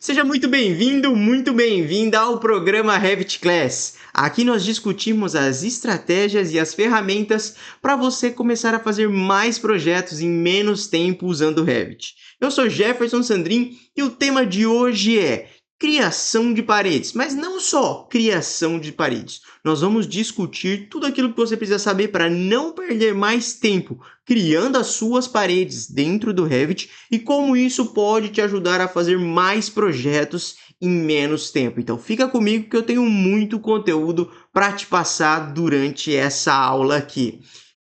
Seja muito bem-vinda ao programa Revit Class. Aqui nós discutimos as estratégias e as ferramentas para você começar a fazer mais projetos em menos tempo usando o Revit. Eu sou Jefferson Sandrin e o tema de hoje é criação de paredes, mas não só criação de paredes. Nós vamos discutir tudo aquilo que você precisa saber para não perder mais tempo criando as suas paredes dentro do Revit e como isso pode te ajudar a fazer mais projetos em menos tempo. Então fica comigo que eu tenho muito conteúdo para te passar durante essa aula aqui.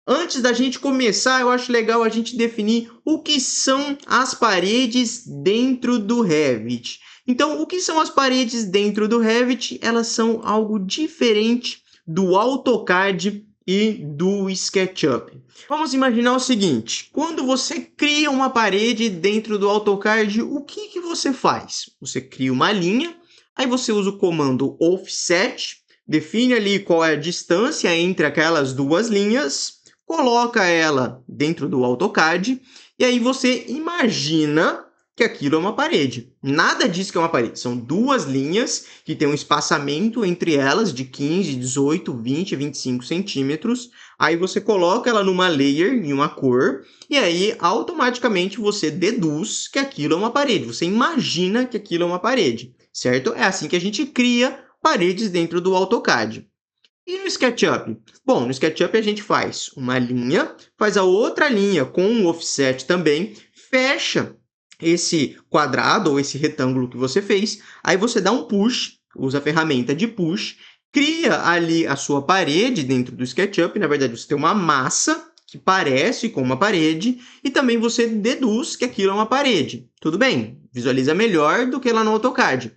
Antes da gente começar, eu acho legal a gente definir o que são as paredes dentro do Revit. Então, o que são as paredes dentro do Revit? Elas são algo diferente do AutoCAD e do SketchUp. Vamos imaginar o seguinte, quando você cria uma parede dentro do AutoCAD, o que você faz? Você cria uma linha, aí você usa o comando Offset, define ali qual é a distância entre aquelas duas linhas, coloca ela dentro do AutoCAD e aí você imagina que aquilo é uma parede. Nada diz que é uma parede. São duas linhas que têm um espaçamento entre elas de 15, 18, 20, 25 centímetros. Aí você coloca ela numa layer, em uma cor, e aí automaticamente você deduz que aquilo é uma parede. Você imagina que aquilo é uma parede, certo? É assim que a gente cria paredes dentro do AutoCAD. E no SketchUp? Bom, no SketchUp a gente faz uma linha, faz a outra linha com um offset também, fecha esse quadrado ou esse retângulo que você fez, aí você dá um push, usa a ferramenta de push, cria ali a sua parede dentro do SketchUp, na verdade você tem uma massa que parece com uma parede e também você deduz que aquilo é uma parede. Tudo bem, visualiza melhor do que lá no AutoCAD.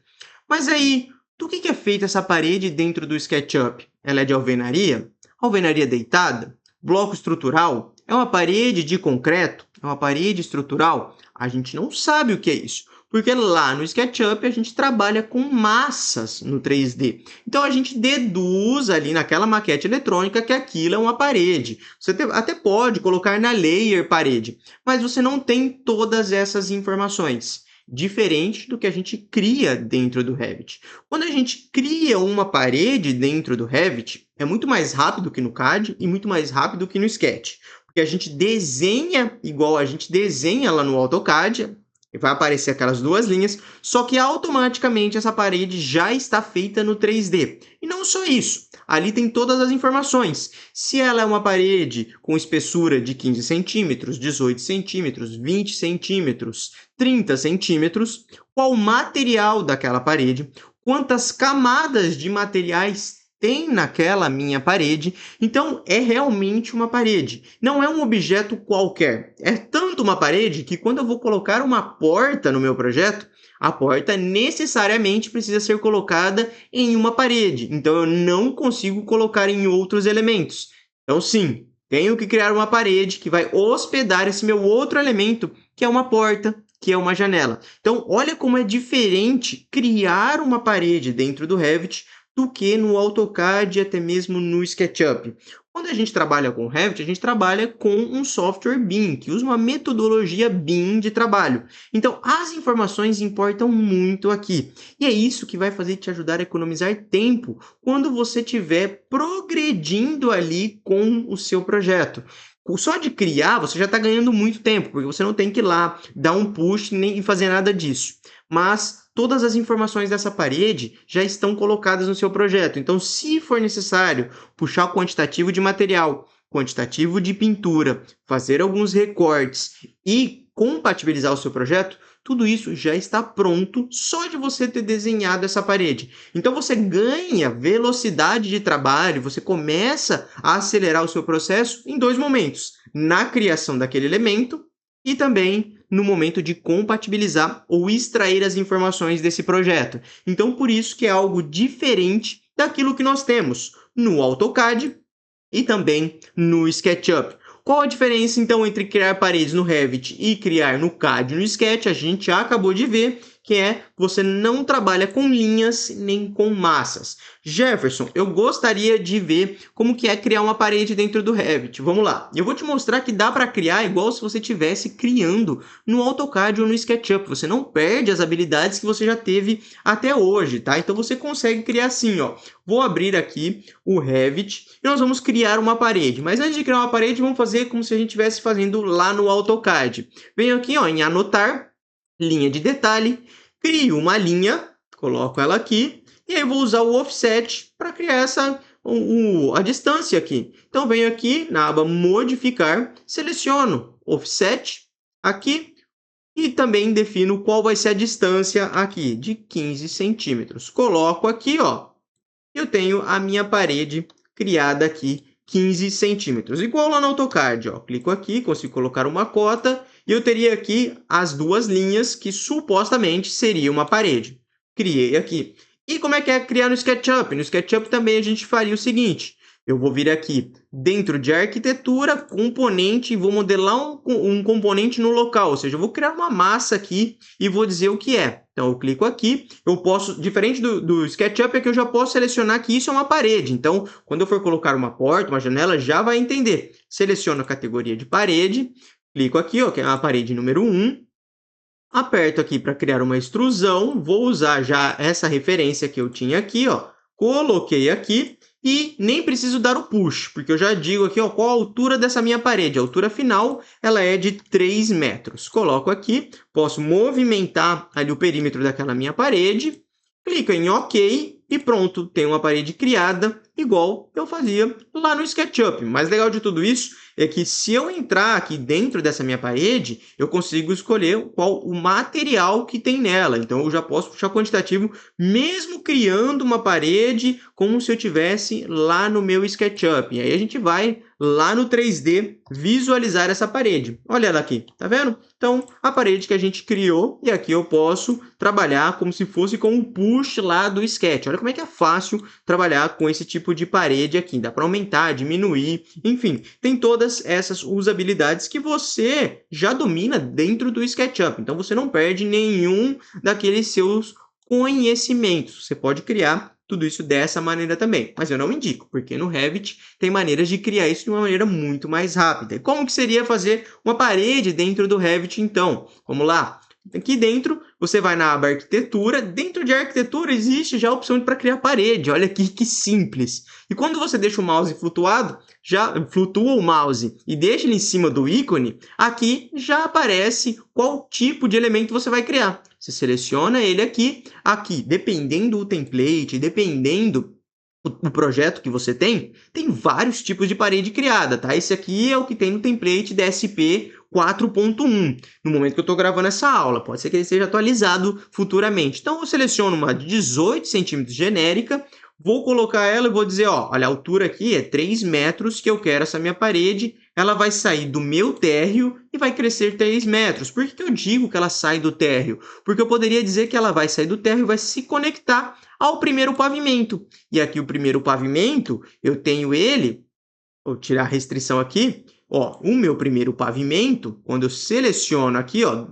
Mas aí, do que é feita essa parede dentro do SketchUp? Ela é de alvenaria? Alvenaria deitada? Bloco estrutural? É uma parede de concreto? É uma parede estrutural? A gente não sabe o que é isso, porque lá no SketchUp a gente trabalha com massas no 3D. Então a gente deduz ali naquela maquete eletrônica que aquilo é uma parede. Você até pode colocar na layer parede, mas você não tem todas essas informações. Diferente do que a gente cria dentro do Revit. Quando a gente cria uma parede dentro do Revit, é muito mais rápido que no CAD e muito mais rápido que no Sketch. Porque a gente desenha igual a gente desenha lá no AutoCAD, vai aparecer aquelas duas linhas, só que automaticamente essa parede já está feita no 3D. E não só isso, ali tem todas as informações. Se ela é uma parede com espessura de 15 centímetros, 18 centímetros, 20 centímetros, 30 centímetros, qual o material daquela parede, quantas camadas de materiais tem naquela minha parede, então é realmente uma parede. Não é um objeto qualquer. É tanto uma parede que quando eu vou colocar uma porta no meu projeto, a porta necessariamente precisa ser colocada em uma parede. Então eu não consigo colocar em outros elementos. Então sim, tenho que criar uma parede que vai hospedar esse meu outro elemento, que é uma porta, que é uma janela. Então olha como é diferente criar uma parede dentro do Revit do que no AutoCAD e até mesmo no SketchUp. Quando a gente trabalha com Revit, a gente trabalha com um software BIM, que usa uma metodologia BIM de trabalho. Então, as informações importam muito aqui. E é isso que vai fazer te ajudar a economizar tempo quando você estiver progredindo ali com o seu projeto. Só de criar, você já está ganhando muito tempo, porque você não tem que ir lá dar um push nem fazer nada disso. Mas todas as informações dessa parede já estão colocadas no seu projeto. Então, se for necessário puxar o quantitativo de material, quantitativo de pintura, fazer alguns recortes e compatibilizar o seu projeto, tudo isso já está pronto só de você ter desenhado essa parede. Então você ganha velocidade de trabalho, você começa a acelerar o seu processo em dois momentos: na criação daquele elemento e também no momento de compatibilizar ou extrair as informações desse projeto. Então, por isso que é algo diferente daquilo que nós temos no AutoCAD e também no SketchUp. Qual a diferença, então, entre criar paredes no Revit e criar no CAD e no Sketch? A gente já acabou de ver que é você não trabalha com linhas nem com massas. Jefferson, eu gostaria de ver como que é criar uma parede dentro do Revit. Vamos lá. Eu vou te mostrar que dá para criar igual se você estivesse criando no AutoCAD ou no SketchUp. Você não perde as habilidades que você já teve até hoje, tá? Então você consegue criar assim, ó. Vou abrir aqui o Revit e nós vamos criar uma parede. Mas antes de criar uma parede, vamos fazer como se a gente estivesse fazendo lá no AutoCAD. Venho aqui, ó, em anotar, linha de detalhe, crio uma linha, coloco ela aqui. E aí eu vou usar o offset para criar a distância aqui. Então venho aqui na aba modificar, seleciono offset aqui e também defino qual vai ser a distância aqui de 15 centímetros. Coloco aqui, ó, eu tenho a minha parede criada aqui 15 centímetros. Igual lá no AutoCAD, ó, clico aqui, consigo colocar uma cota e eu teria aqui as duas linhas que supostamente seria uma parede. Criei aqui. E como é que é criar no SketchUp? No SketchUp também a gente faria o seguinte. Eu vou vir aqui dentro de arquitetura, componente, e vou modelar um componente no local. Ou seja, eu vou criar uma massa aqui e vou dizer o que é. Então, eu clico aqui. Eu posso, diferente do SketchUp, é que eu já posso selecionar que isso é uma parede. Então, quando eu for colocar uma porta, uma janela, já vai entender. Seleciono a categoria de parede. Clico aqui, ó, que é a parede número 1. Aperto aqui para criar uma extrusão, vou usar já essa referência que eu tinha aqui, ó, coloquei aqui e nem preciso dar o push, porque eu já digo aqui, ó, qual a altura dessa minha parede. A altura final, ela é de 3 metros. Coloco aqui, posso movimentar ali o perímetro daquela minha parede, clico em OK e pronto, tenho uma parede criada igual eu fazia lá no SketchUp. O mais legal de tudo isso é que se eu entrar aqui dentro dessa minha parede, eu consigo escolher qual o material que tem nela. Então, eu já posso puxar quantitativo, mesmo criando uma parede como se eu tivesse lá no meu SketchUp. E aí a gente vai lá no 3D visualizar essa parede. Olha ela aqui, tá vendo? Então, a parede que a gente criou, e aqui eu posso trabalhar como se fosse com um push lá do Sketch. Olha como é que é fácil trabalhar com esse tipo de parede aqui. Dá para aumentar, diminuir, enfim, tem todas essas usabilidades que você já domina dentro do SketchUp. Então, você não perde nenhum daqueles seus conhecimentos. Você pode criar tudo isso dessa maneira também, mas eu não indico, porque no Revit tem maneiras de criar isso de uma maneira muito mais rápida. E como que seria fazer uma parede dentro do Revit, então? Vamos lá. Aqui dentro, você vai na aba arquitetura. Dentro de arquitetura existe já a opção para criar parede. Olha aqui que simples. E quando você deixa o mouse flutuado, já flutua o mouse e deixa ele em cima do ícone, aqui já aparece qual tipo de elemento você vai criar. Você seleciona ele aqui, dependendo do template, dependendo o projeto que você tem vários tipos de parede criada, tá? Esse aqui é o que tem no template DSP 4.1, no momento que eu estou gravando essa aula. Pode ser que ele seja atualizado futuramente. Então, eu seleciono uma de 18 centímetros genérica, vou colocar ela e vou dizer, ó, olha, a altura aqui é 3 metros que eu quero essa minha parede. Ela vai sair do meu térreo e vai crescer 3 metros. Por que eu digo que ela sai do térreo? Porque eu poderia dizer que ela vai sair do térreo e vai se conectar ao primeiro pavimento. E aqui o primeiro pavimento, eu tenho ele, vou tirar a restrição aqui, ó, o meu primeiro pavimento, quando eu seleciono aqui, ó,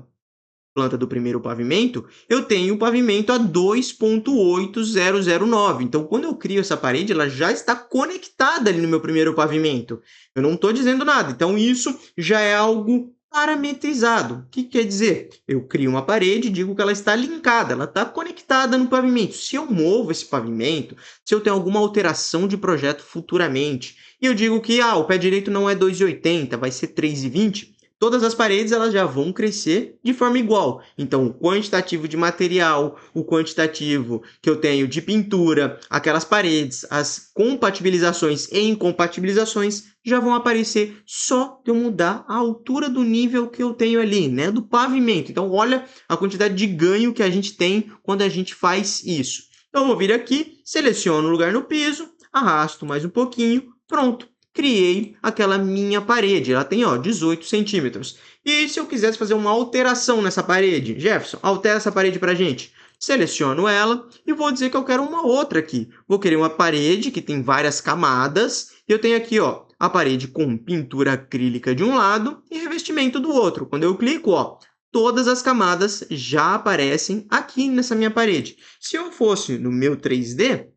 planta do primeiro pavimento, eu tenho o pavimento a 2.8009. Então, quando eu crio essa parede, ela já está conectada ali no meu primeiro pavimento. Eu não estou dizendo nada. Então, isso já é algo parametrizado. O que quer dizer? Eu crio uma parede e digo que ela está linkada, ela está conectada no pavimento. Se eu movo esse pavimento, se eu tenho alguma alteração de projeto futuramente, e eu digo que o pé direito não é 2,80, vai ser 3,20, todas as paredes elas já vão crescer de forma igual. Então, o quantitativo de material, o quantitativo que eu tenho de pintura, aquelas paredes, as compatibilizações e incompatibilizações já vão aparecer só de eu mudar a altura do nível que eu tenho ali, né, do pavimento. Então, olha a quantidade de ganho que a gente tem quando a gente faz isso. Então, eu vou vir aqui, seleciono o lugar no piso, arrasto mais um pouquinho, pronto. Criei aquela minha parede. Ela tem, ó, 18 centímetros. E se eu quisesse fazer uma alteração nessa parede? Jefferson, altera essa parede pra gente. Seleciono ela e vou dizer que eu quero uma outra aqui. Vou querer uma parede que tem várias camadas. E eu tenho aqui, ó, a parede com pintura acrílica de um lado e revestimento do outro. Quando eu clico, ó, todas as camadas já aparecem aqui nessa minha parede. Se eu fosse no meu 3D,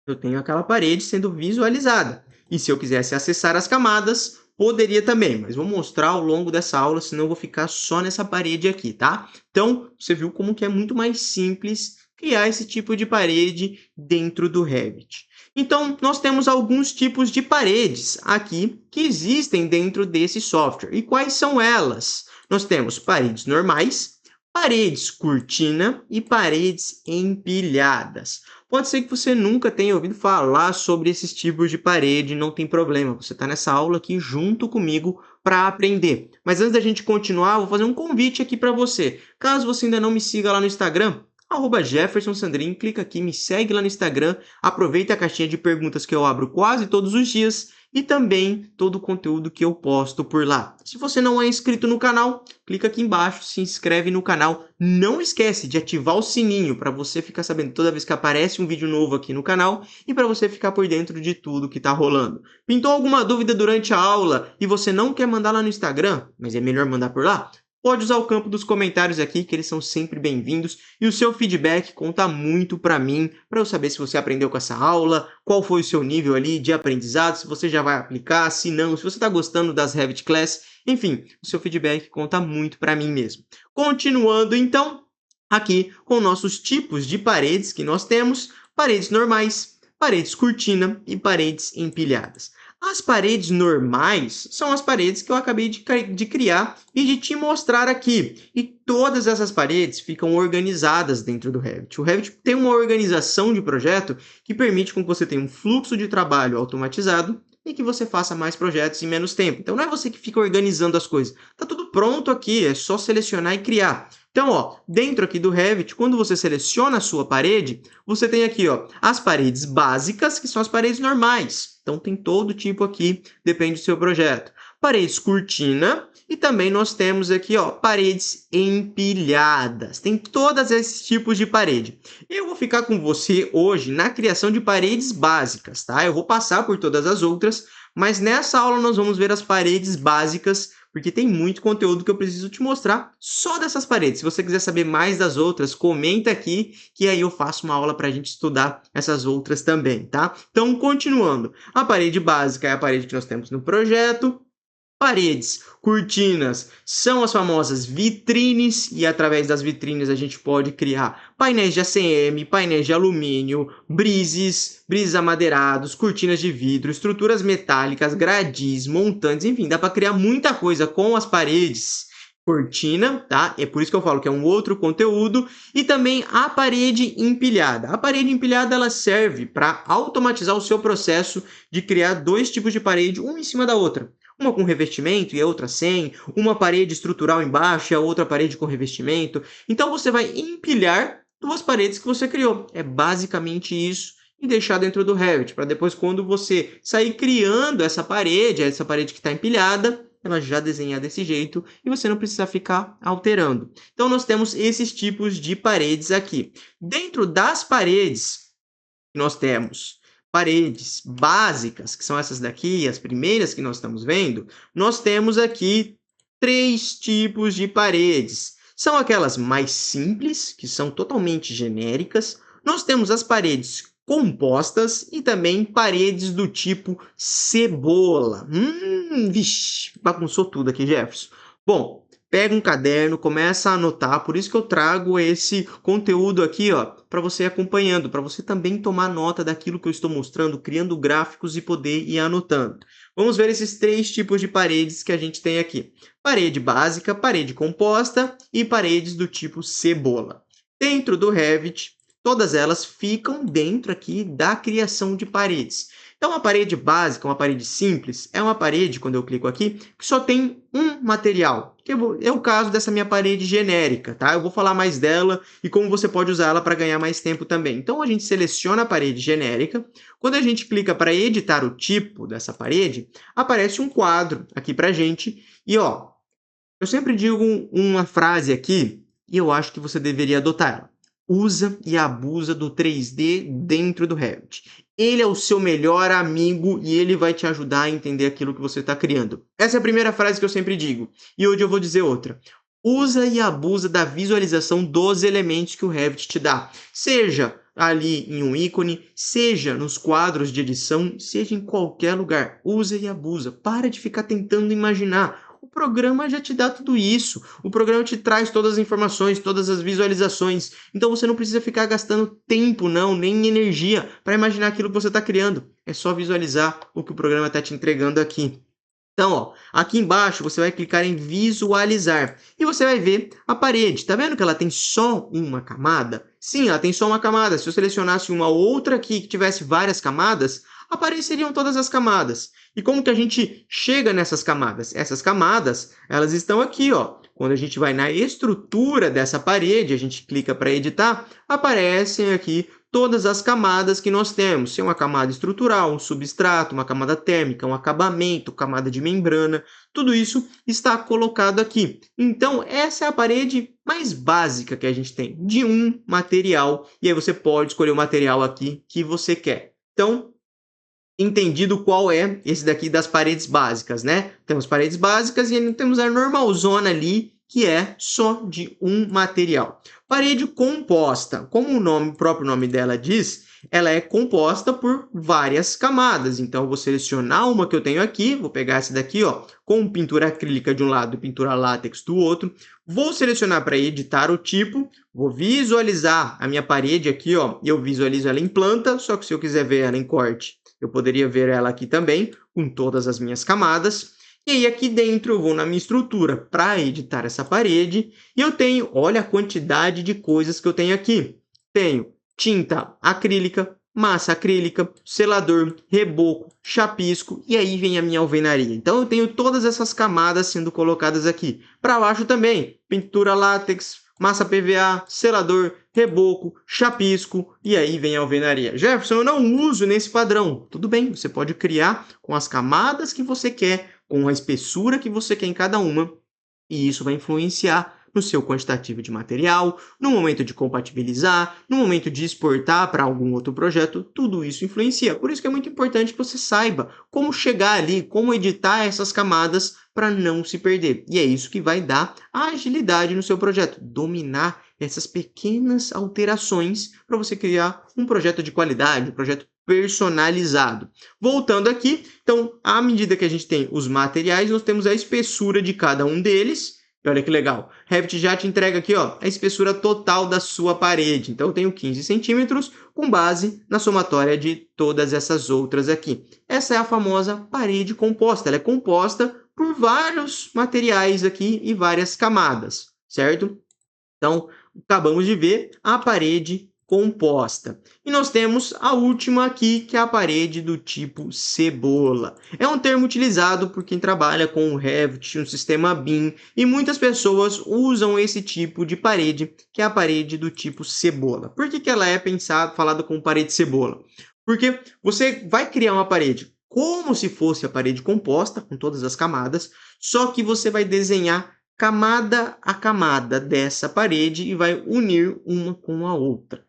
eu tenho aquela parede sendo visualizada. E se eu quisesse acessar as camadas, poderia também, mas vou mostrar ao longo dessa aula, senão eu vou ficar só nessa parede aqui, tá? Então, você viu como que é muito mais simples criar esse tipo de parede dentro do Revit. Então, nós temos alguns tipos de paredes aqui que existem dentro desse software. E quais são elas? Nós temos paredes normais, paredes cortina e paredes empilhadas. Pode ser que você nunca tenha ouvido falar sobre esses tipos de parede, não tem problema. Você está nessa aula aqui junto comigo para aprender. Mas antes da gente continuar, vou fazer um convite aqui para você. Caso você ainda não me siga lá no Instagram, @JeffersonSandrin, clica aqui, me segue lá no Instagram, aproveita a caixinha de perguntas que eu abro quase todos os dias e também todo o conteúdo que eu posto por lá. Se você não é inscrito no canal, clica aqui embaixo, se inscreve no canal. Não esquece de ativar o sininho para você ficar sabendo toda vez que aparece um vídeo novo aqui no canal e para você ficar por dentro de tudo que está rolando. Pintou alguma dúvida durante a aula e você não quer mandar lá no Instagram, mas é melhor mandar por lá? Pode usar o campo dos comentários aqui, que eles são sempre bem-vindos, e o seu feedback conta muito para mim, para eu saber se você aprendeu com essa aula, qual foi o seu nível ali de aprendizado, se você já vai aplicar, se não, se você está gostando das Revit Class, enfim, o seu feedback conta muito para mim mesmo. Continuando então, aqui com nossos tipos de paredes que nós temos, paredes normais, paredes cortina e paredes empilhadas. As paredes normais são as paredes que eu acabei de criar e de te mostrar aqui. E todas essas paredes ficam organizadas dentro do Revit. O Revit tem uma organização de projeto que permite que você tenha um fluxo de trabalho automatizado e que você faça mais projetos em menos tempo. Então não é você que fica organizando as coisas. Está tudo pronto aqui, é só selecionar e criar. Então, ó, dentro aqui do Revit, quando você seleciona a sua parede, você tem aqui, ó, as paredes básicas, que são as paredes normais. Então, tem todo tipo aqui, depende do seu projeto. Paredes cortina e também nós temos aqui, ó, paredes empilhadas. Tem todos esses tipos de parede. Eu vou ficar com você hoje na criação de paredes básicas, tá? Eu vou passar por todas as outras, mas nessa aula nós vamos ver as paredes básicas, porque tem muito conteúdo que eu preciso te mostrar só dessas paredes. Se você quiser saber mais das outras, comenta aqui, que aí eu faço uma aula para a gente estudar essas outras também, tá? Então, continuando. A parede básica é a parede que nós temos no projeto. Paredes, cortinas, são as famosas vitrines e através das vitrines a gente pode criar painéis de ACM, painéis de alumínio, brises amadeirados, cortinas de vidro, estruturas metálicas, gradis, montantes, enfim, dá para criar muita coisa com as paredes. Cortina, tá? É por isso que eu falo que é um outro conteúdo. E também a parede empilhada. A parede empilhada ela serve para automatizar o seu processo de criar dois tipos de parede, uma em cima da outra. Uma com revestimento e a outra sem, uma parede estrutural embaixo e a outra parede com revestimento. Então você vai empilhar duas paredes que você criou. É basicamente isso e deixar dentro do Revit, para depois quando você sair criando essa parede que está empilhada, ela já desenhar desse jeito e você não precisa ficar alterando. Então nós temos esses tipos de paredes aqui. Dentro das paredes, nós temos paredes básicas, que são essas daqui, as primeiras que nós estamos vendo, nós temos aqui três tipos de paredes. São aquelas mais simples, que são totalmente genéricas. Nós temos as paredes compostas e também paredes do tipo cebola. Vixe, bagunçou tudo aqui, Jefferson. Bom, pega um caderno, começa a anotar, por isso que eu trago esse conteúdo aqui, ó, para você ir acompanhando, para você também tomar nota daquilo que eu estou mostrando, criando gráficos e poder ir anotando. Vamos ver esses três tipos de paredes que a gente tem aqui. Parede básica, parede composta e paredes do tipo cebola. Dentro do Revit, todas elas ficam dentro aqui da criação de paredes. Então, uma parede básica, uma parede simples, é uma parede, quando eu clico aqui, que só tem um material. Que é o caso dessa minha parede genérica, tá? Eu vou falar mais dela e como você pode usar ela para ganhar mais tempo também. Então, a gente seleciona a parede genérica. Quando a gente clica para editar o tipo dessa parede, aparece um quadro aqui para a gente. E, ó, eu sempre digo uma frase aqui e eu acho que você deveria adotar ela. Usa e abusa do 3D dentro do Revit. Ele é o seu melhor amigo e ele vai te ajudar a entender aquilo que você está criando. Essa é a primeira frase que eu sempre digo. E hoje eu vou dizer outra. Usa e abusa da visualização dos elementos que o Revit te dá, seja ali em um ícone, seja nos quadros de edição, seja em qualquer lugar. Usa e abusa. Para de ficar tentando imaginar. O programa já te dá tudo isso. O programa te traz todas as informações, todas as visualizações. Então você não precisa ficar gastando tempo, não, nem energia para imaginar aquilo que você está criando. É só visualizar o que o programa está te entregando aqui. Então, ó, aqui embaixo você vai clicar em visualizar e você vai ver a parede. Tá vendo que ela tem só uma camada? Sim, ela tem só uma camada. Se eu selecionasse uma outra aqui que tivesse várias camadas, apareceriam todas as camadas. E como que a gente chega nessas camadas? Essas camadas, elas estão aqui, ó. Quando a gente vai na estrutura dessa parede, a gente clica para editar, aparecem aqui todas as camadas que nós temos. Se é uma camada estrutural, um substrato, uma camada térmica, um acabamento, camada de membrana, tudo isso está colocado aqui. Então, essa é a parede mais básica que a gente tem, de um material, e aí você pode escolher o material aqui que você quer. Então, entendido qual é esse daqui das paredes básicas, né? Temos paredes básicas e temos a normalzona ali, que é só de um material. Parede composta, como o próprio nome dela diz, ela é composta por várias camadas. Então, eu vou selecionar uma que eu tenho aqui, vou pegar essa daqui, ó, com pintura acrílica de um lado e pintura látex do outro. Vou selecionar para editar o tipo, vou visualizar a minha parede aqui, ó, e eu visualizo ela em planta, só que se eu quiser ver ela em corte, eu poderia ver ela aqui também, com todas as minhas camadas. E aí aqui dentro eu vou na minha estrutura para editar essa parede. E eu tenho, olha a quantidade de coisas que eu tenho aqui. Tenho tinta acrílica, massa acrílica, selador, reboco, chapisco e aí vem a minha alvenaria. Então eu tenho todas essas camadas sendo colocadas aqui. Para baixo também, pintura látex, massa PVA, selador, reboco, chapisco e aí vem a alvenaria. Jefferson, eu não uso nesse padrão. Tudo bem, você pode criar com as camadas que você quer, com a espessura que você quer em cada uma, e isso vai influenciar no seu quantitativo de material, no momento de compatibilizar, no momento de exportar para algum outro projeto, tudo isso influencia. Por isso que é muito importante que você saiba como chegar ali, como editar essas camadas para não se perder. E é isso que vai dar agilidade no seu projeto, dominar essas pequenas alterações para você criar um projeto de qualidade, um projeto personalizado. Voltando aqui, então, à medida que a gente tem os materiais, nós temos a espessura de cada um deles. E olha que legal, Revit já te entrega aqui, ó, a espessura total da sua parede. Então, eu tenho 15 centímetros com base na somatória de todas essas outras aqui. Essa é a famosa parede composta. Ela é composta por vários materiais aqui e várias camadas, certo? Então, acabamos de ver a parede composta. E nós temos a última aqui, que é a parede do tipo cebola. É um termo utilizado por quem trabalha com o Revit, um sistema BIM, e muitas pessoas usam esse tipo de parede, que é a parede do tipo cebola. Por que ela é falada como parede cebola? Porque você vai criar uma parede como se fosse a parede composta, com todas as camadas, só que você vai desenhar camada a camada dessa parede e vai unir uma com a outra.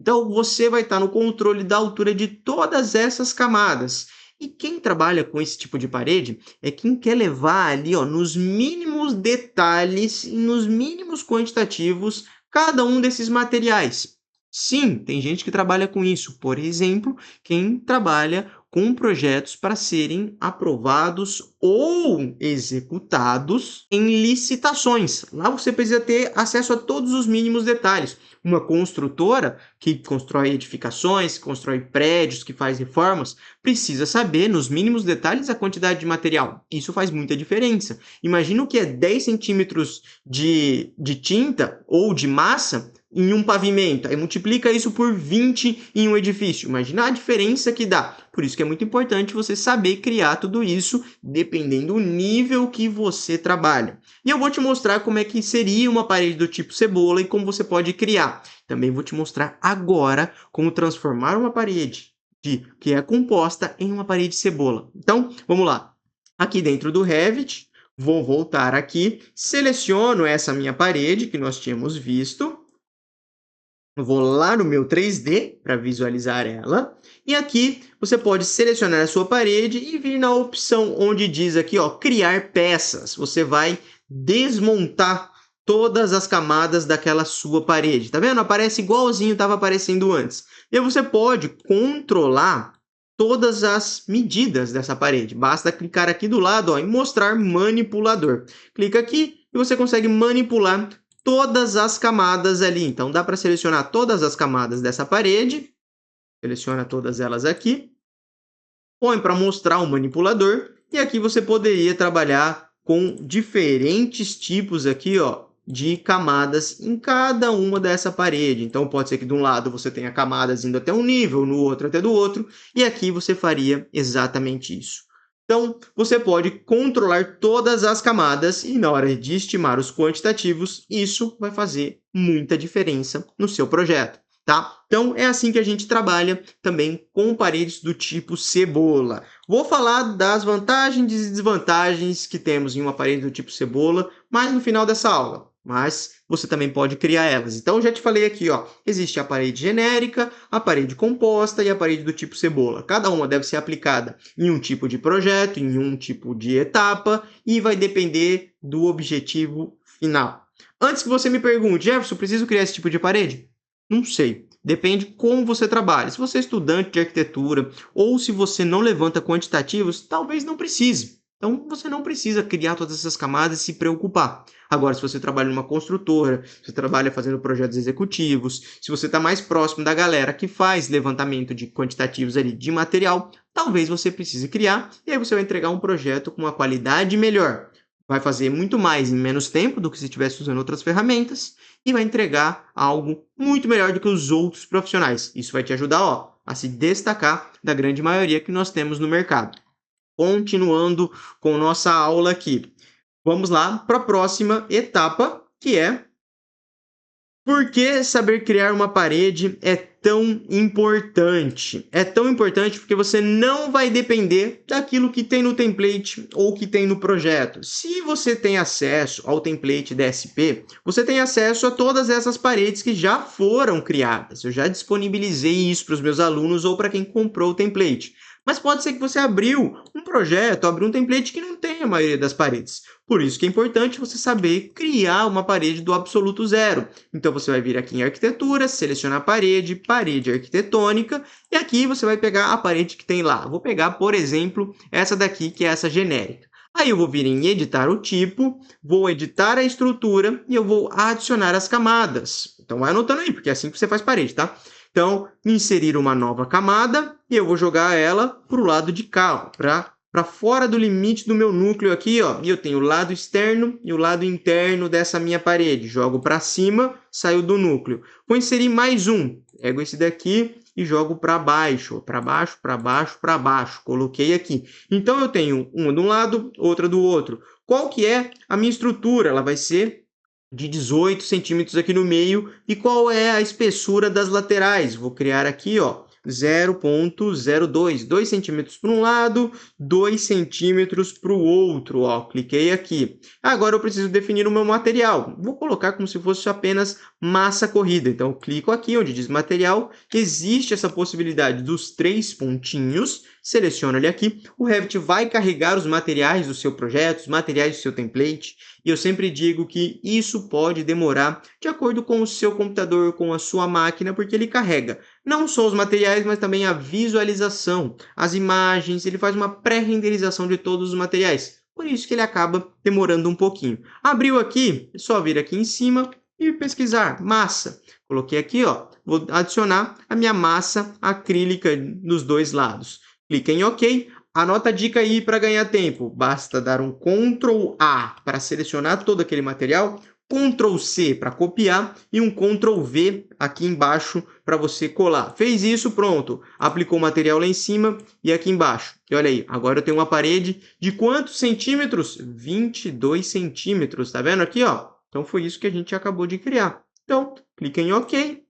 Então, você vai estar no controle da altura de todas essas camadas. E quem trabalha com esse tipo de parede é quem quer levar ali, ó, nos mínimos detalhes e nos mínimos quantitativos cada um desses materiais. Sim, tem gente que trabalha com isso. Por exemplo, quem trabalha com projetos para serem aprovados ou executados em licitações. Lá você precisa ter acesso a todos os mínimos detalhes. Uma construtora que constrói edificações, que constrói prédios, que faz reformas, precisa saber nos mínimos detalhes a quantidade de material. Isso faz muita diferença. Imagina o que é 10 centímetros de tinta ou de massa em um pavimento, aí multiplica isso por 20 em um edifício. Imagina a diferença que dá. Por isso que é muito importante você saber criar tudo isso, dependendo do nível que você trabalha. E eu vou te mostrar como é que seria uma parede do tipo cebola e como você pode criar. Também vou te mostrar agora como transformar uma parede que é composta em uma parede cebola. Então, vamos lá. Aqui dentro do Revit, vou voltar aqui, seleciono essa minha parede que nós tínhamos visto. Vou lá no meu 3D para visualizar ela. E aqui você pode selecionar a sua parede e vir na opção onde diz aqui, ó, criar peças. Você vai desmontar todas as camadas daquela sua parede. Tá vendo? Aparece igualzinho estava aparecendo antes. E aí você pode controlar todas as medidas dessa parede. Basta clicar aqui do lado, ó, em mostrar manipulador. Clica aqui e você consegue manipular todas as camadas ali. Então dá para selecionar todas as camadas dessa parede. Seleciona todas elas aqui. Põe para mostrar o manipulador. E aqui você poderia trabalhar com diferentes tipos aqui, ó, de camadas em cada uma dessa parede. Então pode ser que de um lado você tenha camadas indo até um nível, no outro até do outro, e aqui você faria exatamente isso. Então você pode controlar todas as camadas e na hora de estimar os quantitativos, isso vai fazer muita diferença no seu projeto. Tá? Então é assim que a gente trabalha também com paredes do tipo cebola. Vou falar das vantagens e desvantagens que temos em uma parede do tipo cebola, mais no final dessa aula. Mas você também pode criar elas. Então eu já te falei aqui, ó, existe a parede genérica, a parede composta e a parede do tipo cebola. Cada uma deve ser aplicada em um tipo de projeto, em um tipo de etapa e vai depender do objetivo final. Antes que você me pergunte, Jefferson, preciso criar esse tipo de parede? Não sei. Depende como você trabalha. Se você é estudante de arquitetura ou se você não levanta quantitativos, talvez não precise. Então, você não precisa criar todas essas camadas e se preocupar. Agora, se você trabalha numa construtora, se você trabalha fazendo projetos executivos, se você está mais próximo da galera que faz levantamento de quantitativos ali de material, talvez você precise criar e aí você vai entregar um projeto com uma qualidade melhor. Vai fazer muito mais em menos tempo do que se estivesse usando outras ferramentas e vai entregar algo muito melhor do que os outros profissionais. Isso vai te ajudar, ó, a se destacar da grande maioria que nós temos no mercado. Continuando com nossa aula aqui. Vamos lá para a próxima etapa, que é por que saber criar uma parede é tão importante? É tão importante porque você não vai depender daquilo que tem no template ou que tem no projeto. Se você tem acesso ao template DSP, você tem acesso a todas essas paredes que já foram criadas. Eu já disponibilizei isso para os meus alunos ou para quem comprou o template. Mas pode ser que você abriu um projeto, abriu um template que não tem a maioria das paredes. Por isso que é importante você saber criar uma parede do absoluto zero. Então você vai vir aqui em arquitetura, selecionar parede, parede arquitetônica, e aqui você vai pegar a parede que tem lá. Vou pegar, por exemplo, essa daqui, que é essa genérica. Aí eu vou vir em editar o tipo, vou editar a estrutura e eu vou adicionar as camadas. Então vai anotando aí, porque é assim que você faz parede, tá? Então, inserir uma nova camada e eu vou jogar ela para o lado de cá, para fora do limite do meu núcleo aqui, ó. E eu tenho o lado externo e o lado interno dessa minha parede. Jogo para cima, saiu do núcleo. Vou inserir mais um. Pego esse daqui e jogo para baixo, para baixo, para baixo, para baixo. Coloquei aqui. Então eu tenho uma de um lado, outra do outro. Qual que é a minha estrutura? Ela vai ser de 18 centímetros aqui no meio. E qual é a espessura das laterais? Vou criar aqui, ó, 0,02, 2 centímetros para um lado, 2 centímetros para o outro, ó, cliquei aqui. Agora eu preciso definir o meu material. Vou colocar como se fosse apenas massa corrida. Então eu clico aqui onde diz material, existe essa possibilidade dos 3 pontinhos, seleciono ele aqui, o Revit vai carregar os materiais do seu projeto, os materiais do seu template, e eu sempre digo que isso pode demorar de acordo com o seu computador, com a sua máquina, porque ele carrega não só os materiais, mas também a visualização, as imagens, ele faz uma pré-renderização de todos os materiais. Por isso que ele acaba demorando um pouquinho. Abriu aqui, é só vir aqui em cima e pesquisar massa. Coloquei aqui, ó, vou adicionar a minha massa acrílica nos dois lados. Clica em OK. Anota a dica aí para ganhar tempo. Basta dar um Ctrl A para selecionar todo aquele material, Ctrl C para copiar e um Ctrl V aqui embaixo para você colar. Fez isso, pronto. Aplicou o material lá em cima e aqui embaixo. E olha aí, agora eu tenho uma parede de quantos centímetros? 22 centímetros, tá vendo aqui, ó? Então foi isso que a gente acabou de criar. Então, clica em OK.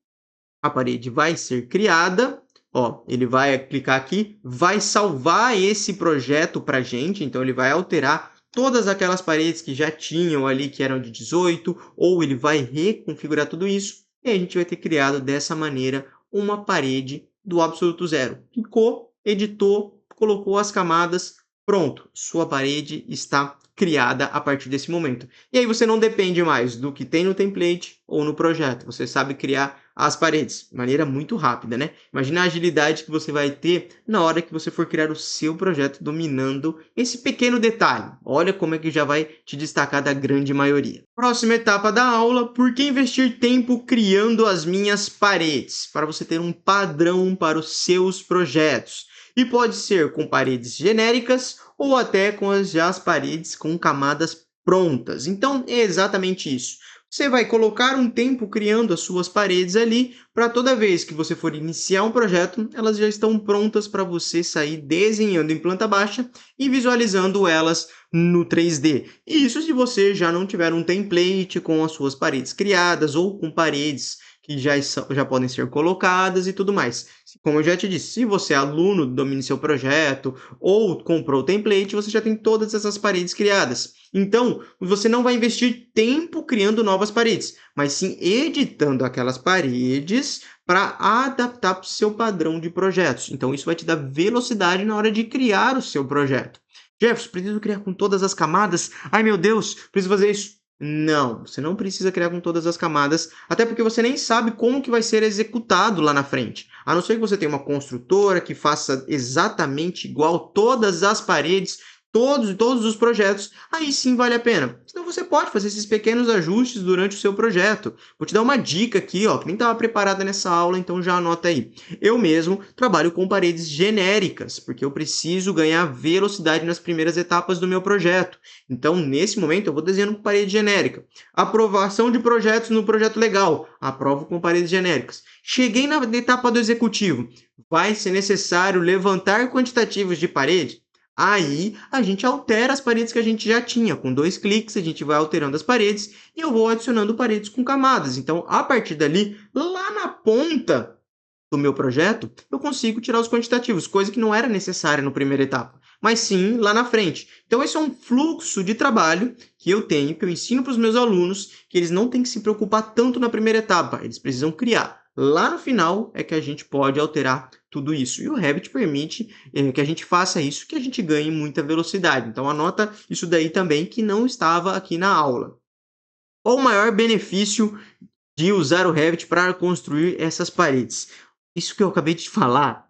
A parede vai ser criada. Ó, ele vai clicar aqui, vai salvar esse projeto para a gente, então ele vai alterar todas aquelas paredes que já tinham ali, que eram de 18, ou ele vai reconfigurar tudo isso, e a gente vai ter criado dessa maneira uma parede do absoluto zero. Clicou, editou, colocou as camadas, pronto, sua parede está criada a partir desse momento. E aí você não depende mais do que tem no template ou no projeto. Você sabe criar as paredes de maneira muito rápida, né? Imagina a agilidade que você vai ter na hora que você for criar o seu projeto dominando esse pequeno detalhe. Olha como é que já vai te destacar da grande maioria. Próxima etapa da aula: por que investir tempo criando as minhas paredes? Para você ter um padrão para os seus projetos. E pode ser com paredes genéricas ou até com as paredes com camadas prontas. Então, é exatamente isso. Você vai colocar um tempo criando as suas paredes ali, para toda vez que você for iniciar um projeto, elas já estão prontas para você sair desenhando em planta baixa e visualizando elas no 3D. E isso se você já não tiver um template com as suas paredes criadas ou com paredes que já podem ser colocadas e tudo mais. Como eu já te disse, se você é aluno do Domine Seu Projeto ou comprou o template, você já tem todas essas paredes criadas. Então, você não vai investir tempo criando novas paredes, mas sim editando aquelas paredes para adaptar para o seu padrão de projetos. Então, isso vai te dar velocidade na hora de criar o seu projeto. Jefferson, preciso criar com todas as camadas? Ai, meu Deus, preciso fazer isso. Não, você não precisa criar com todas as camadas, até porque você nem sabe como que vai ser executado lá na frente. A não ser que você tenha uma construtora que faça exatamente igual todas as paredes, todos os projetos, aí sim vale a pena. Senão você pode fazer esses pequenos ajustes durante o seu projeto. Vou te dar uma dica aqui, ó, que nem estava preparada nessa aula, então já anota aí. Eu mesmo trabalho com paredes genéricas, porque eu preciso ganhar velocidade nas primeiras etapas do meu projeto. Então, nesse momento, eu vou desenhando com parede genérica. Aprovação de projetos no projeto legal, aprovo com paredes genéricas. Cheguei na etapa do executivo, vai ser necessário levantar quantitativos de parede? Aí a gente altera as paredes que a gente já tinha. Com 2 cliques a gente vai alterando as paredes e eu vou adicionando paredes com camadas. Então, a partir dali, lá na ponta do meu projeto, eu consigo tirar os quantitativos, coisa que não era necessária na primeira etapa, mas sim lá na frente. Então, esse é um fluxo de trabalho que eu tenho, que eu ensino para os meus alunos, que eles não têm que se preocupar tanto na primeira etapa, eles precisam criar. Lá no final é que a gente pode alterar tudo isso. E o Revit permite que a gente faça isso, que a gente ganhe muita velocidade. Então, anota isso daí também, que não estava aqui na aula. Qual o maior benefício de usar o Revit para construir essas paredes? Isso que eu acabei de falar,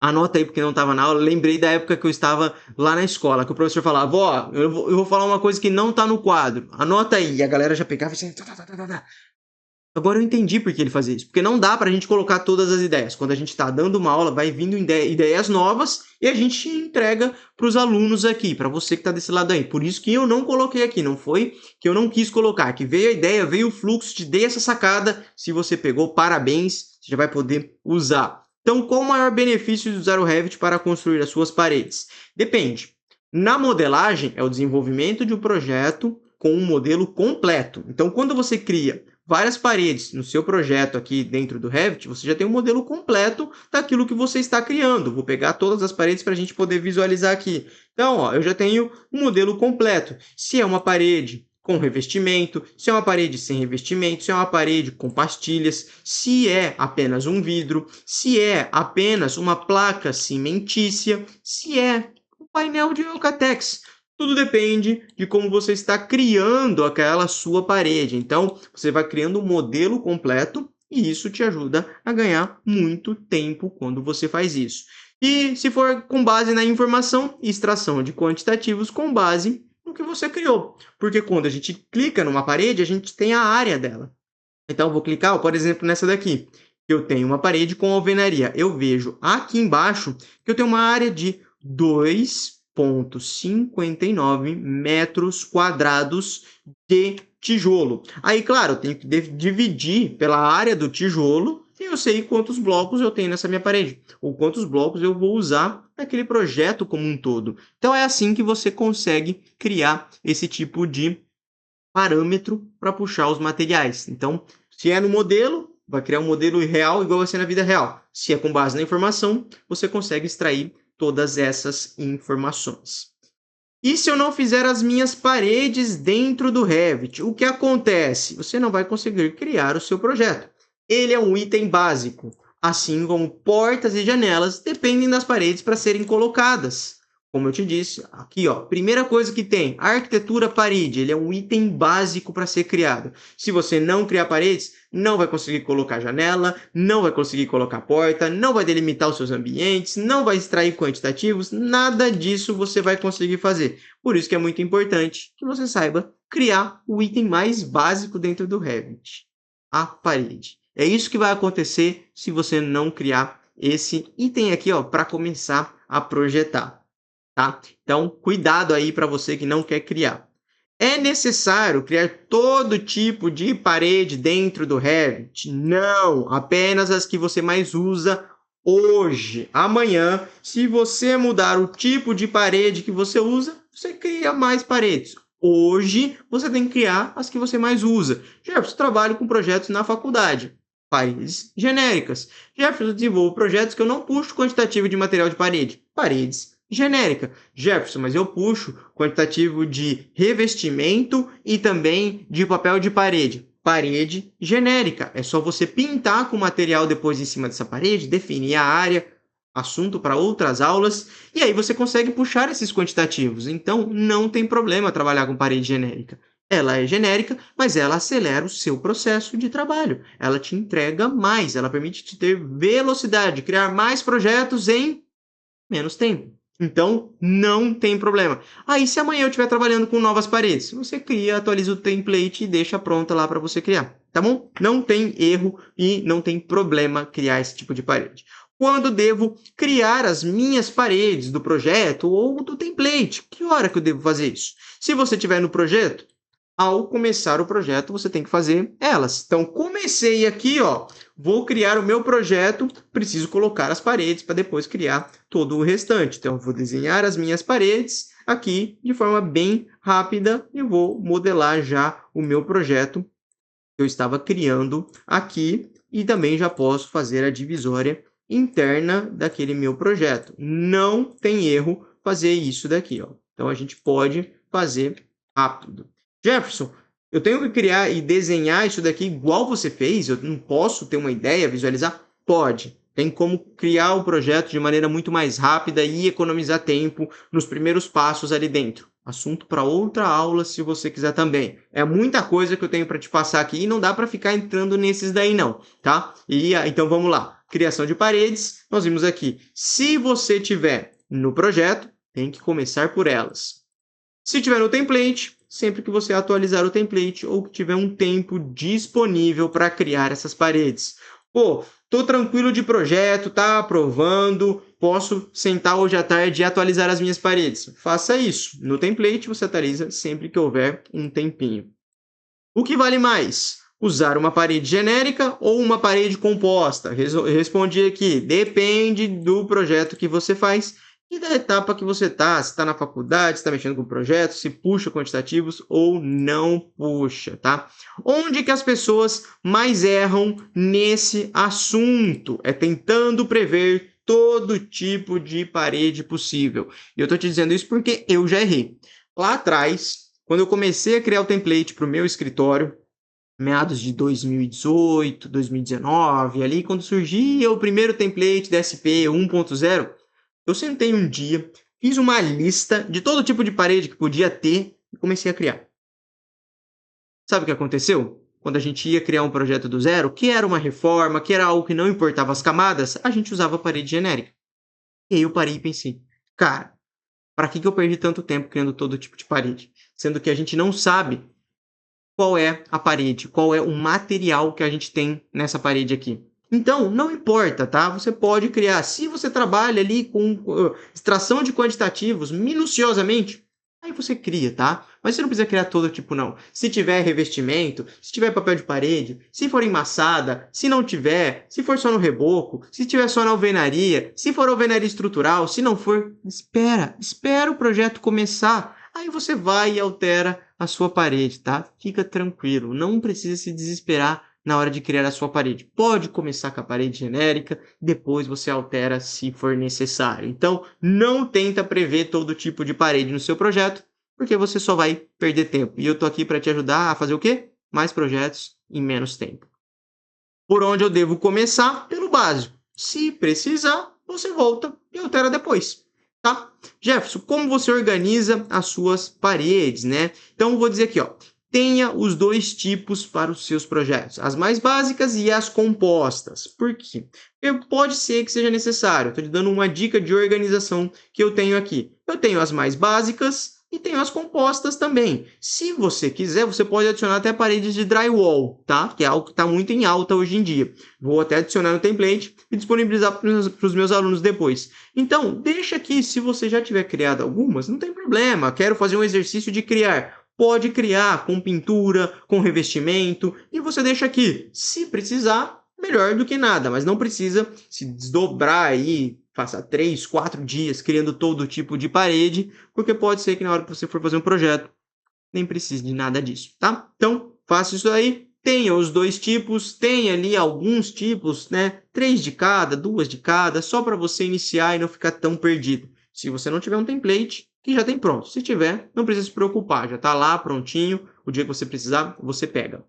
anota aí porque não estava na aula. Lembrei da época que eu estava lá na escola, que o professor falava: ó, eu vou falar uma coisa que não está no quadro, anota aí. E a galera já pegava e assim, Agora eu entendi por que ele fazia isso. Porque não dá para a gente colocar todas as ideias. Quando a gente está dando uma aula, vai vindo ideias novas e a gente entrega para os alunos aqui, para você que está desse lado aí. Por isso que eu não coloquei aqui, não foi que eu não quis colocar, que veio a ideia, veio o fluxo, te dei essa sacada. Se você pegou, parabéns, você já vai poder usar. Então, qual o maior benefício de usar o Revit para construir as suas paredes? Depende. Na modelagem, é o desenvolvimento de um projeto com um modelo completo. Então, quando você cria várias paredes no seu projeto aqui dentro do Revit, você já tem um modelo completo daquilo que você está criando. Vou pegar todas as paredes para a gente poder visualizar aqui. Então, ó, eu já tenho um modelo completo. Se é uma parede com revestimento, se é uma parede sem revestimento, se é uma parede com pastilhas, se é apenas um vidro, se é apenas uma placa cimentícia, se é um painel de Eucatex. Tudo depende de como você está criando aquela sua parede. Então, você vai criando um modelo completo e isso te ajuda a ganhar muito tempo quando você faz isso. E se for com base na informação, extração de quantitativos com base no que você criou. Porque quando a gente clica numa parede, a gente tem a área dela. Então, eu vou clicar, por exemplo, nessa daqui. Eu tenho uma parede com alvenaria. Eu vejo aqui embaixo que eu tenho uma área de 2,59 metros quadrados de tijolo. Aí, claro, eu tenho que dividir pela área do tijolo e eu sei quantos blocos eu tenho nessa minha parede, ou quantos blocos eu vou usar naquele projeto como um todo. Então, é assim que você consegue criar esse tipo de parâmetro para puxar os materiais. Então, se é no modelo, vai criar um modelo real igual vai ser na vida real. Se é com base na informação, você consegue extrair todas essas informações. E se eu não fizer as minhas paredes dentro do Revit, o que acontece? Você não vai conseguir criar o seu projeto. Ele é um item básico, assim como portas e janelas dependem das paredes para serem colocadas. Como eu te disse, aqui ó, primeira coisa que tem, a arquitetura parede, ele é um item básico para ser criado. Se você não criar paredes, não vai conseguir colocar janela, não vai conseguir colocar porta, não vai delimitar os seus ambientes, não vai extrair quantitativos, nada disso você vai conseguir fazer. Por isso que é muito importante que você saiba criar o item mais básico dentro do Revit, a parede. É isso que vai acontecer se você não criar esse item aqui ó, para começar a projetar. Tá? Então, cuidado aí para você que não quer criar. É necessário criar todo tipo de parede dentro do Revit? Não, apenas as que você mais usa hoje. Amanhã, se você mudar o tipo de parede que você usa, você cria mais paredes. Hoje, você tem que criar as que você mais usa. Jefferson, trabalho com projetos na faculdade. Paredes genéricas. Jefferson, desenvolvo projetos que eu não puxo quantitativo de material de parede. Paredes genérica. Jefferson, mas eu puxo quantitativo de revestimento e também de papel de parede. Parede genérica. É só você pintar com material depois em cima dessa parede, definir a área, assunto para outras aulas, e aí você consegue puxar esses quantitativos. Então, não tem problema trabalhar com parede genérica. Ela é genérica, mas ela acelera o seu processo de trabalho. Ela te entrega mais, ela permite te ter velocidade, criar mais projetos em menos tempo. Então, não tem problema. Aí, se amanhã eu estiver trabalhando com novas paredes, você cria, atualiza o template e deixa pronta lá para você criar, tá bom? Não tem erro e não tem problema criar esse tipo de parede. Quando devo criar as minhas paredes do projeto ou do template? Que hora que eu devo fazer isso? Se você estiver no projeto, ao começar o projeto, você tem que fazer elas. Então, comecei aqui, ó, vou criar o meu projeto, preciso colocar as paredes para depois criar todo o restante. Então, eu vou desenhar as minhas paredes aqui de forma bem rápida e vou modelar já o meu projeto que eu estava criando aqui e também já posso fazer a divisória interna daquele meu projeto. Não tem erro fazer isso daqui, ó. Então, a gente pode fazer rápido. Jefferson, eu tenho que criar e desenhar isso daqui igual você fez? Eu não posso ter uma ideia, visualizar? Pode. Tem como criar o projeto de maneira muito mais rápida e economizar tempo nos primeiros passos ali dentro. Assunto para outra aula, se você quiser também. É muita coisa que eu tenho para te passar aqui e não dá para ficar entrando nesses daí não, tá? Então vamos lá. Criação de paredes. Nós vimos aqui. Se você tiver no projeto, tem que começar por elas. Se tiver no template, sempre que você atualizar o template ou que tiver um tempo disponível para criar essas paredes. Pô, tô tranquilo de projeto, tá aprovando, posso sentar hoje à tarde e atualizar as minhas paredes. Faça isso. No template você atualiza sempre que houver um tempinho. O que vale mais? Usar uma parede genérica ou uma parede composta? Respondi aqui, depende do projeto que você faz e da etapa que você está. Se está na faculdade, se está mexendo com projetos, se puxa quantitativos ou não puxa, tá? Onde que as pessoas mais erram nesse assunto? É tentando prever todo tipo de parede possível. E eu estou te dizendo isso porque eu já errei. Lá atrás, quando eu comecei a criar o template para o meu escritório, meados de 2018, 2019, ali quando surgia o primeiro template da SP 1.0, eu sentei um dia, fiz uma lista de todo tipo de parede que podia ter e comecei a criar. Sabe o que aconteceu? Quando a gente ia criar um projeto do zero, que era uma reforma, que era algo que não importava as camadas, a gente usava parede genérica. E aí eu parei e pensei, cara, para que eu perdi tanto tempo criando todo tipo de parede? Sendo que a gente não sabe qual é a parede, qual é o material que a gente tem nessa parede aqui. Então, não importa, tá? Você pode criar. Se você trabalha ali com extração de quantitativos minuciosamente, aí você cria, tá? Mas você não precisa criar todo tipo, não. Se tiver revestimento, se tiver papel de parede, se for embaçada, se não tiver, se for só no reboco, se tiver só na alvenaria, se for alvenaria estrutural, se não for, espera o projeto começar. Aí você vai e altera a sua parede, tá? Fica tranquilo, não precisa se desesperar na hora de criar a sua parede. Pode começar com a parede genérica, depois você altera se for necessário. Então, não tenta prever todo tipo de parede no seu projeto, porque você só vai perder tempo. E eu tô aqui para te ajudar a fazer o quê? Mais projetos em menos tempo. Por onde eu devo começar? Pelo básico. Se precisar, você volta e altera depois. tá? Jefferson, como você organiza as suas paredes, né? Então, eu vou dizer aqui, ó, tenha os dois tipos para os seus projetos, as mais básicas e as compostas. Por quê? Porque pode ser que seja necessário. Estou te dando uma dica de organização que eu tenho aqui. Eu tenho as mais básicas e tenho as compostas também. Se você quiser, você pode adicionar até paredes de drywall, tá? Que é algo que está muito em alta hoje em dia. Vou até adicionar no template e disponibilizar para os meus alunos depois. Então, deixa aqui, se você já tiver criado algumas, não tem problema. Quero fazer um exercício de criar. Pode criar com pintura, com revestimento, e você deixa aqui. Se precisar, melhor do que nada, mas não precisa se desdobrar aí, passar 3, 4 dias criando todo tipo de parede, porque pode ser que na hora que você for fazer um projeto, nem precise de nada disso, tá? Então, faça isso aí. Tenha os dois tipos, tenha ali alguns tipos, né? 3 de cada, 2 de cada, só para você iniciar e não ficar tão perdido. Se você não tiver um template, que já tem pronto. Se tiver, não precisa se preocupar, já está lá prontinho. O dia que você precisar, você pega.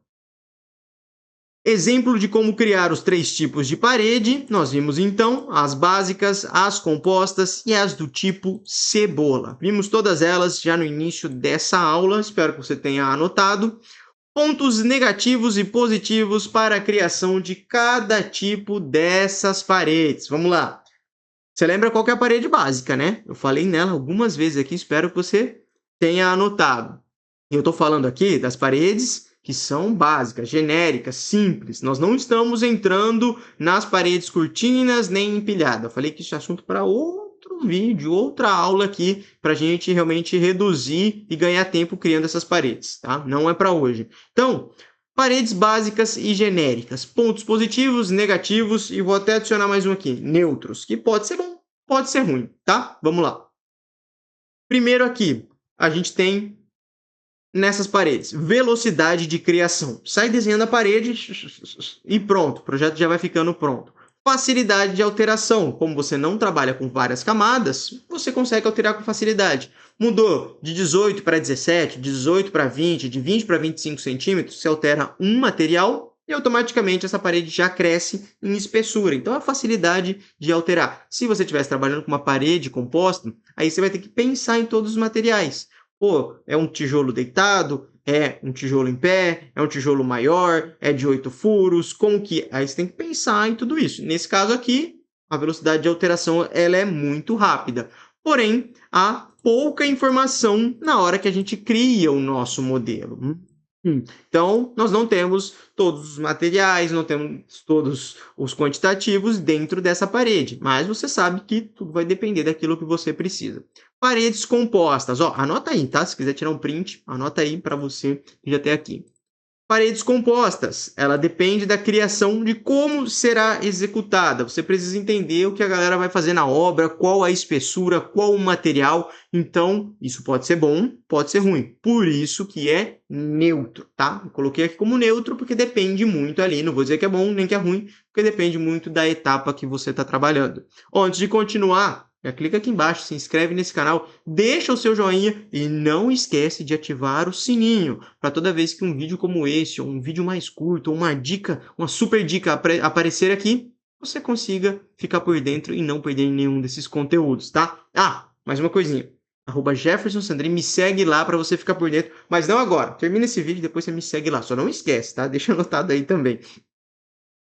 Exemplo de como criar os 3 tipos de parede, nós vimos então as básicas, as compostas e as do tipo cebola. Vimos todas elas já no início dessa aula, espero que você tenha anotado. Pontos negativos e positivos para a criação de cada tipo dessas paredes. Vamos lá. Você lembra qual que é a parede básica, né? Eu falei nela algumas vezes aqui, espero que você tenha anotado. Eu estou falando aqui das paredes que são básicas, genéricas, simples. Nós não estamos entrando nas paredes cortinas nem empilhada. Eu falei que isso é assunto para outro vídeo, outra aula aqui, para a gente realmente reduzir e ganhar tempo criando essas paredes, tá? Não é para hoje. Então, paredes básicas e genéricas. Pontos positivos, negativos e vou até adicionar mais um aqui, neutros, que pode ser bom, pode ser ruim, tá? Vamos lá. Primeiro aqui, a gente tem nessas paredes, velocidade de criação. Sai desenhando a parede e pronto, o projeto já vai ficando pronto. Facilidade de alteração. Como você não trabalha com várias camadas, você consegue alterar com facilidade. Mudou de 18 para 17, 18 para 20, de 20 para 25 centímetros, você altera um material e automaticamente essa parede já cresce em espessura. Então, a facilidade de alterar. Se você estivesse trabalhando com uma parede composta, aí você vai ter que pensar em todos os materiais. Pô, é um tijolo deitado, é um tijolo em pé, é um tijolo maior, é de 8 furos, como que... Aí você tem que pensar em tudo isso. Nesse caso aqui, a velocidade de alteração ela é muito rápida. Porém, há pouca informação na hora que a gente cria o nosso modelo. Então, nós não temos todos os materiais, não temos todos os quantitativos dentro dessa parede, mas você sabe que tudo vai depender daquilo que você precisa. Paredes compostas, ó, anota aí, tá? Se quiser tirar um print, anota aí para você que já tem aqui. Paredes compostas, ela depende da criação de como será executada. Você precisa entender o que a galera vai fazer na obra, qual a espessura, qual o material. Então, isso pode ser bom, pode ser ruim. Por isso que é neutro, tá? Eu coloquei aqui como neutro porque depende muito ali. Não vou dizer que é bom nem que é ruim, porque depende muito da etapa que você está trabalhando. Antes de continuar, já clica aqui embaixo, se inscreve nesse canal, deixa o seu joinha e não esquece de ativar o sininho para toda vez que um vídeo como esse, ou um vídeo mais curto, ou uma dica, uma super dica aparecer aqui, você consiga ficar por dentro e não perder nenhum desses conteúdos, tá? Ah, mais uma coisinha. @JeffersonSandrin, me segue lá para você ficar por dentro, mas não agora. Termina esse vídeo e depois você me segue lá. Só não esquece, tá? Deixa anotado aí também.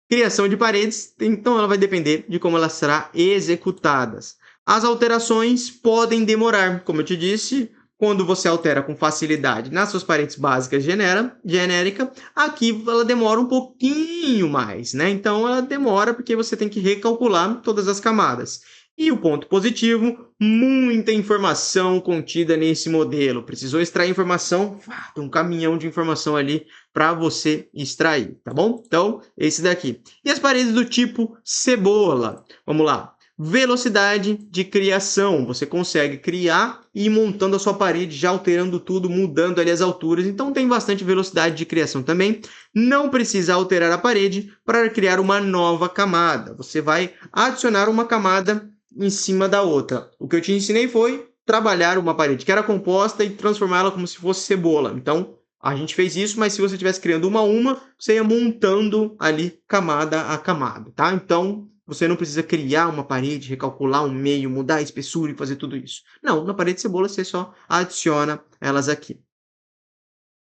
Criação de paredes, então ela vai depender de como ela será executadas. As alterações podem demorar, como eu te disse, quando você altera com facilidade nas suas paredes básicas genérica, aqui ela demora um pouquinho mais, né? Então ela demora porque você tem que recalcular todas as camadas. E o ponto positivo, muita informação contida nesse modelo. Precisou extrair informação, tem um caminhão de informação ali para você extrair, tá bom? Então, esse daqui. E as paredes do tipo cebola. Vamos lá. Velocidade de criação. Você consegue criar e ir montando a sua parede, já alterando tudo, mudando ali as alturas. Então tem bastante velocidade de criação também. Não precisa alterar a parede para criar uma nova camada. Você vai adicionar uma camada em cima da outra. O que eu te ensinei foi trabalhar uma parede que era composta e transformá-la como se fosse cebola. Então, a gente fez isso, mas se você estivesse criando uma a uma, você ia montando ali camada a camada, tá? Então, você não precisa criar uma parede, recalcular um meio, mudar a espessura e fazer tudo isso. Não, na parede de cebola você só adiciona elas aqui.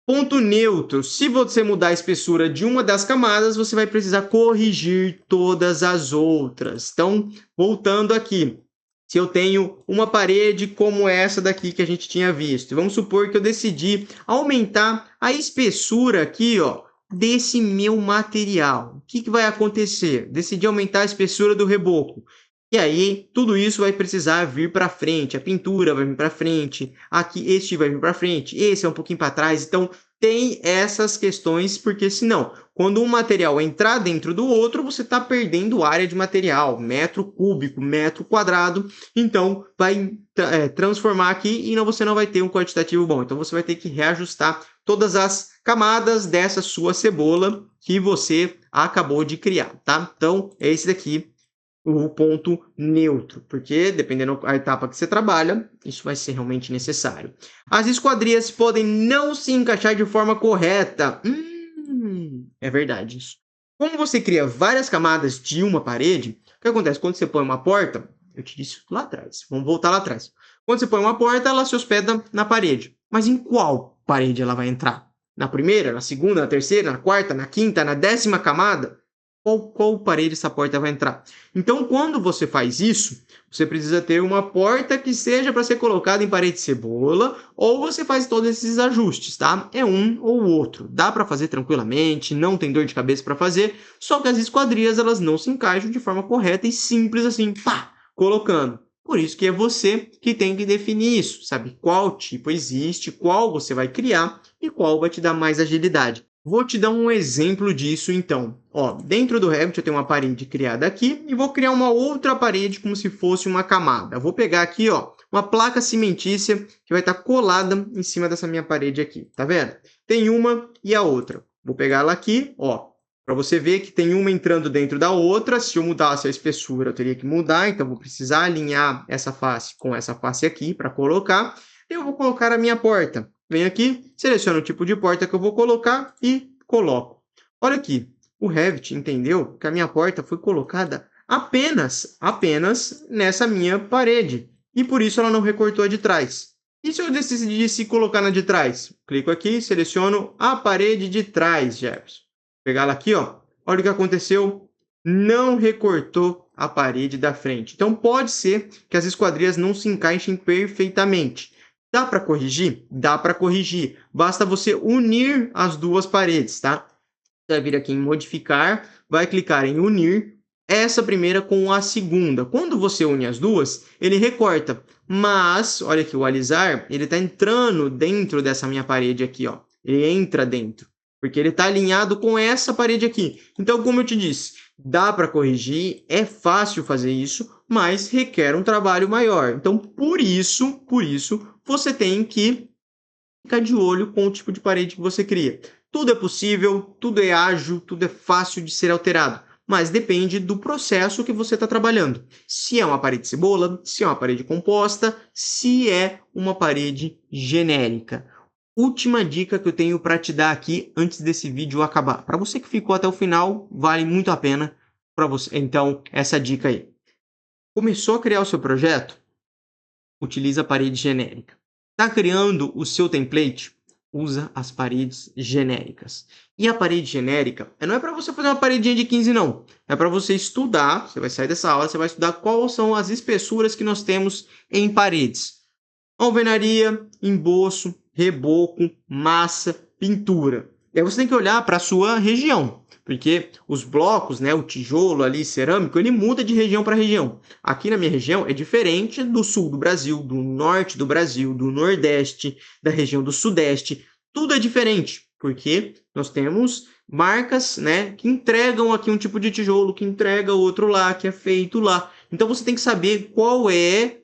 Ponto neutro. Se você mudar a espessura de uma das camadas, você vai precisar corrigir todas as outras. Então, voltando aqui. Se eu tenho uma parede como essa daqui que a gente tinha visto, vamos supor que eu decidi aumentar a espessura aqui, ó, desse meu material. O que vai acontecer? Decidi aumentar a espessura do reboco. E aí, tudo isso vai precisar vir para frente. A pintura vai vir para frente. Aqui, este vai vir para frente. Esse é um pouquinho para trás. Então, tem essas questões, porque senão, quando um material entrar dentro do outro, você está perdendo área de material, metro cúbico, metro quadrado. Então, vai transformar aqui e você não vai ter um quantitativo bom. Então, você vai ter que reajustar todas as camadas dessa sua cebola que você acabou de criar, tá? Então, é esse daqui o ponto neutro, porque dependendo da etapa que você trabalha, isso vai ser realmente necessário. As esquadrias podem não se encaixar de forma correta. É verdade isso. Como você cria várias camadas de uma parede, o que acontece? Quando você põe uma porta, eu te disse lá atrás, vamos voltar lá atrás. Quando você põe uma porta, ela se hospeda na parede. Mas em qual parede ela vai entrar? Na primeira, na segunda, na terceira, na quarta, na quinta, na 10ª camada? Qual parede essa porta vai entrar? Então, quando você faz isso, você precisa ter uma porta que seja para ser colocada em parede de cebola, ou você faz todos esses ajustes, tá? É um ou outro. Dá para fazer tranquilamente, não tem dor de cabeça para fazer, só que as esquadrias elas não se encaixam de forma correta e simples assim, pá, colocando. Por isso que é você que tem que definir isso, sabe? Qual tipo existe, qual você vai criar e qual vai te dar mais agilidade. Vou te dar um exemplo disso, então. Ó, dentro do Revit eu tenho uma parede criada aqui e vou criar uma outra parede como se fosse uma camada. Vou pegar aqui, ó, uma placa cimentícia que vai estar colada em cima dessa minha parede aqui, tá vendo? Tem uma e a outra. Vou pegar ela aqui, ó, para você ver que tem uma entrando dentro da outra. Se eu mudasse a espessura, eu teria que mudar, então vou precisar alinhar essa face com essa face aqui para colocar. Eu vou colocar a minha porta. Venho aqui, seleciono o tipo de porta que eu vou colocar e coloco. Olha aqui, o Revit entendeu que a minha porta foi colocada apenas nessa minha parede. E por isso ela não recortou a de trás. E se eu decidisse colocar na de trás? Clico aqui, seleciono a parede de trás, Jefferson. Vou pegar ela aqui, ó. Olha o que aconteceu. Não recortou a parede da frente. Então pode ser que as esquadrias não se encaixem perfeitamente. Dá para corrigir? Dá para corrigir. Basta você unir as duas paredes, tá? Você vai vir aqui em modificar, vai clicar em unir essa primeira com a segunda. Quando você une as duas, ele recorta. Mas, olha aqui, o alisar, ele está entrando dentro dessa minha parede aqui, ó. Ele entra dentro, porque ele está alinhado com essa parede aqui. Então, como eu te disse, dá para corrigir, é fácil fazer isso, mas requer um trabalho maior. Então, por isso, você tem que ficar de olho com o tipo de parede que você cria. Tudo é possível, tudo é ágil, tudo é fácil de ser alterado, mas depende do processo que você está trabalhando. Se é uma parede de cebola, se é uma parede composta, se é uma parede genérica. Última dica que eu tenho para te dar aqui antes desse vídeo acabar. Para você que ficou até o final, vale muito a pena para você. Então, essa dica aí. Começou a criar o seu projeto? Utiliza a parede genérica. Está criando o seu template? Usa as paredes genéricas. E a parede genérica não é para você fazer uma paredinha de 15, não. É para você estudar, você vai sair dessa aula, você vai estudar quais são as espessuras que nós temos em paredes. Alvenaria, emboço, reboco, massa, pintura. E aí você tem que olhar para a sua região, porque os blocos, né, o tijolo ali, cerâmico, ele muda de região para região. Aqui na minha região é diferente do sul do Brasil, do norte do Brasil, do nordeste, da região do sudeste. Tudo é diferente, porque nós temos marcas, né, que entregam aqui um tipo de tijolo, que entrega outro lá, que é feito lá. Então você tem que saber qual é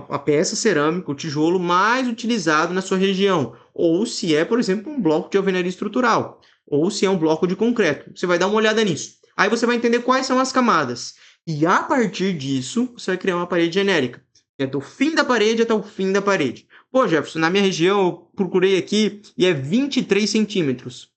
a peça cerâmica, o tijolo mais utilizado na sua região, ou se é, por exemplo, um bloco de alvenaria estrutural, ou se é um bloco de concreto. Você vai dar uma olhada nisso. Aí você vai entender quais são as camadas. E a partir disso, você vai criar uma parede genérica. É do fim da parede até o fim da parede. Pô, Jefferson, na minha região eu procurei aqui e é 23 centímetros.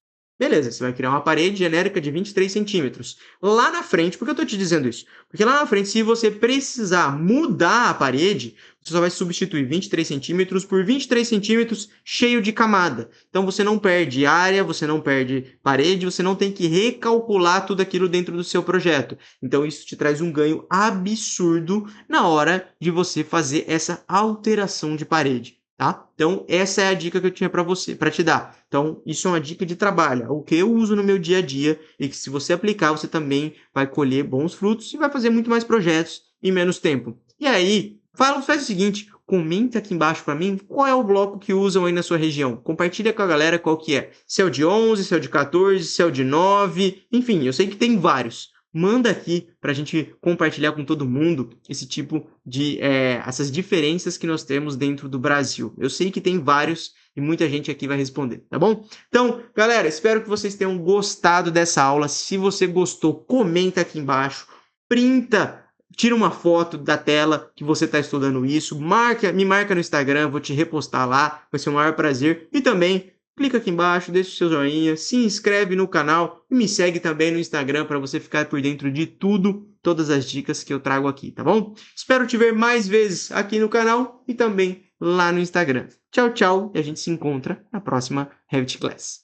Beleza, você vai criar uma parede genérica de 23 centímetros. Lá na frente, por que eu estou te dizendo isso? Porque lá na frente, se você precisar mudar a parede, você só vai substituir 23 centímetros por 23 centímetros cheio de camada. Então você não perde área, você não perde parede, você não tem que recalcular tudo aquilo dentro do seu projeto. Então isso te traz um ganho absurdo na hora de você fazer essa alteração de parede. Tá? Então, essa é a dica que eu tinha para você, para te dar. Então, isso é uma dica de trabalho, o que eu uso no meu dia a dia e que se você aplicar, você também vai colher bons frutos e vai fazer muito mais projetos em menos tempo. E aí, faz o seguinte, comenta aqui embaixo para mim qual é o bloco que usam aí na sua região. Compartilha com a galera qual que é. Se é o de 11, se é o de 14, se é o de 9, enfim, eu sei que tem vários. Manda aqui para a gente compartilhar com todo mundo esse tipo de essas diferenças que nós temos dentro do Brasil. Eu sei que tem vários e muita gente aqui vai responder, tá bom? Então, galera, espero que vocês tenham gostado dessa aula. Se você gostou, comenta aqui embaixo, printa, tira uma foto da tela que você está estudando isso, me marca no Instagram, vou te repostar lá, vai ser o maior prazer. E também clica aqui embaixo, deixa o seu joinha, se inscreve no canal e me segue também no Instagram para você ficar por dentro de tudo, todas as dicas que eu trago aqui, tá bom? Espero te ver mais vezes aqui no canal e também lá no Instagram. Tchau, tchau, e a gente se encontra na próxima Revit Class.